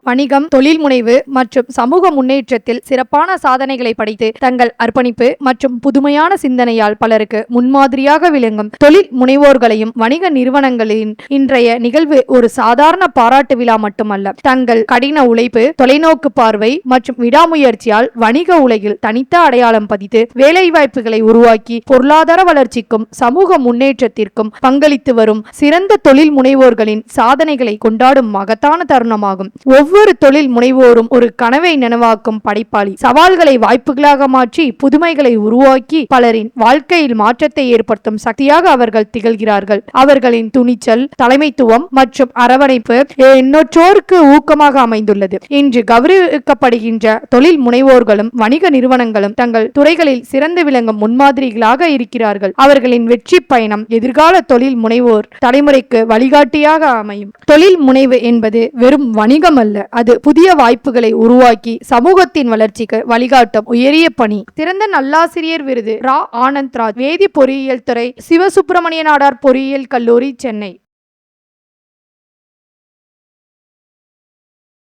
வணிகம், தொழில் முனைவு மற்றும் சமூக முன்னேற்றத்தில் சிறப்பான சாதனைகளை படைத்து தங்கள் அர்ப்பணிப்பு மற்றும் புதுமையான சிந்தனையால் பலருக்கு முன்மாதிரியாக விளங்கும் தொழில் முனைவோர்களையும் வணிக நிறுவனங்களின் இன்றைய நிகழ்வு ஒரு சாதாரண பாராட்டு விழா மட்டுமல்ல. தங்கள் கடின உழைப்பு, தொலைநோக்கு பார்வை மற்றும் விடாமுயற்சியால் வணிக உலகில் தனித்த அடையாளம் பதித்து வேலைவாய்ப்புகளை உருவாக்கி பொருளாதார வளர்ச்சிக்கும் சமூக முன்னேற்றத்திற்கும் பங்களித்து வரும் சிறந்த தொழில் முனைவோர்களின் சாதனைகளை கொண்டாடும் மகத்தான தருணமாகும். ஒவ்வொரு தொழில் முனைவோரும் ஒரு கனவை நனவாக்கும் படைப்பாளி. சவால்களை வாய்ப்புகளாக மாற்றி புதுமைகளை உருவாக்கி பலரின் வாழ்க்கையில் மாற்றத்தை ஏற்படுத்தும் சக்தியாக அவர்கள் திகழ்கிறார்கள். அவர்களின் துணிச்சல், தலைமைத்துவம் மற்றும் அரவணைப்பு எண்ணற்றோருக்கு ஊக்கமாக அமைந்துள்ளது. இன்று கௌரவிக்கப்படுகின்ற தொழில் முனைவோர்களும் வணிக நிறுவனங்களும் தங்கள் துறைகளில் சிறந்து விளங்கும் முன்மாதிரிகளாக இருக்கிறார்கள். அவர்களின் வெற்றி பயணம் எதிர்கால தொழில் முனைவோர் தலைமுறைக்கு வழிகாட்டியாக அமையும். தொழில் முனைவு என்பது வெறும் வணிகம் அல்ல, அது புதிய வாய்ப்புகளை உருவாக்கி சமூகத்தின் வளர்ச்சிக்கு வழிகாட்டும் உயரிய பணி. சிறந்த நல்லாசிரியர் விருது ரா. ஆனந்த் ராஜ், வேதி பொறியியல் துறை, சிவசுப்பிரமணிய நாடார் பொறியியல் கல்லூரி, சென்னை.